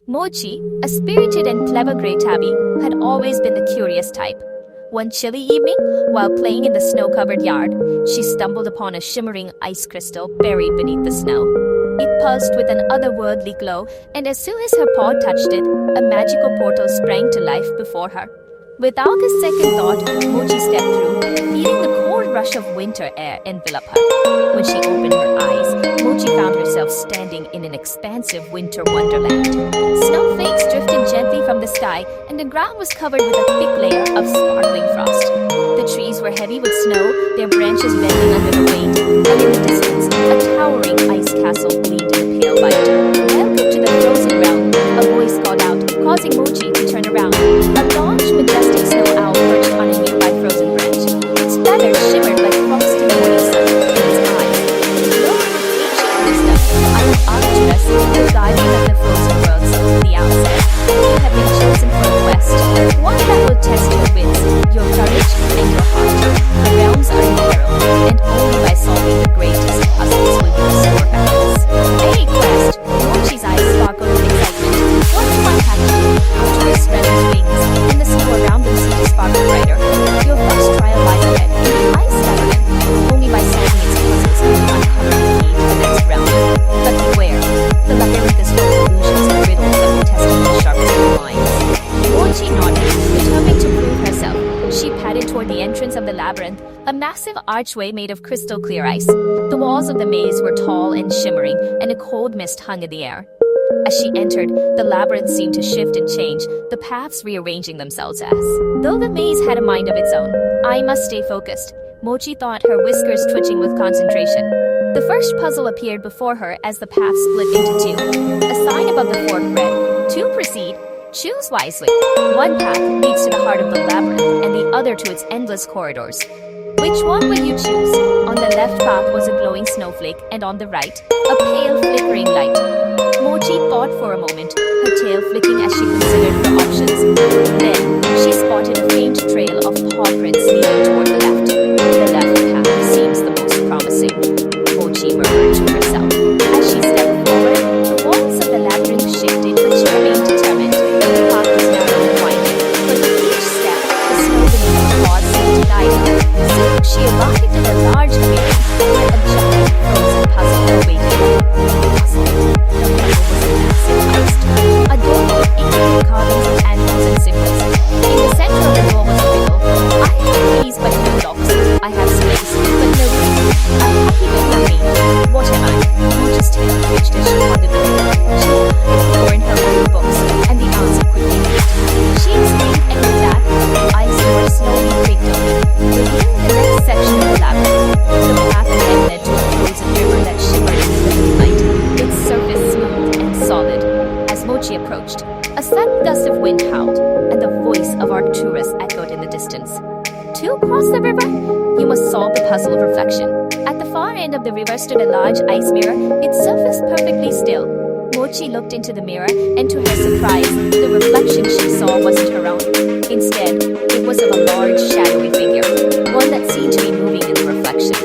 Mochi, a spirited and clever grey tabby, had always been the curious type. One chilly evening, while playing in the snow-covered yard, she stumbled upon a shimmering ice crystal buried beneath the snow. It pulsed with an otherworldly glow, and as soon as her paw touched it, a magical portal sprang to life before her. Without a second thought, Mochi stepped through, feeling the cold rush of winter air envelop her. When she opened her eyes, Mochi found herself standing in an expansive winter wonderland. Snowflakes drifted gently from the sky, and the ground was covered with a thick layer of sparkling frost. The trees were heavy with snow, their branches bending under the weight, and in the distance, a towering ice castle gleamed in the pale light. Welcome to the frozen realm, a voice called out, causing Mochi to turn around. A large, majestic snow owl perched on a nearby frozen branch. Its feathers shimmered like frosty morning sun in its eyes. Glowing with ancient wisdom, I have asked us, the guardian of the frozen worlds, the owl said. You have been chosen for a quest, one that will test your wits, your courage, and your heart. The realms are in peril, and only by solving the greatest puzzles will you restore balance. Hey, quest! Mochi's eyes sparkled with excitement. What do I have to do? After spread his wings, and the snow around them seemed to sparkle brighter. Your first trial lies ahead, in the ice labyrinth. Only by solving its puzzles can you uncover the key to the next realm. But beware, the labyrinth is full of illusions and riddles that will test the sharpest of minds. Mochi nodded, determined to prove herself. She padded toward the entrance of the labyrinth, a massive archway made of crystal clear ice. The walls of the maze were tall and shimmering, and a cold mist hung in the air. As she entered, the labyrinth seemed to shift and change, the paths rearranging themselves as though the maze had a mind of its own. I must stay focused, Mochi thought, her whiskers twitching with concentration. The first puzzle appeared before her as the path split into two. A sign above the fork read, "To proceed, choose wisely." One path leads to the heart of the labyrinth and the other to its endless corridors. Which one will you choose? On the left path was a glowing snowflake, and on the right, a pale flickering light. Mochi thought for a moment, her tail flicking as she considered her options. Then, she spotted a faint trail of paw prints leading toward the left. The left path seems the most promising, Mochi murmured to herself. As she stepped forward, the walls of the labyrinth shifted, but she remained determined. The path was narrow and winding, but with each step, the snow beneath her paws seemed to guide her. Soon, she arrived at a large clearing, where a giant frozen puzzle awaited her. A door with intricate carvings of animals and symbols. In the center of the door was a riddle. I have keys but no locks. I have space but no room. A happy little me. What am I? Mochi's tail twitched as she pondered the riddle. She looked in her own books, and the answer quickly leaped. She exclaimed, and with that, the ice door slowly creaked open, revealing the next section of the labyrinth. The path ahead led to a frozen river that shimmered in the moonlight, its surface smooth and solid. As Mochi approached, a sudden gust of wind howled, and the voice of Arcturus echoed in the distance. To cross the river, you must solve the puzzle of reflection. At the far end of the river stood a large ice mirror, its surface perfectly still. Mochi looked into the mirror, and to her surprise, the reflection she saw wasn't her own. Instead, it was of a large, shadowy figure, one that seemed to be moving in the reflection.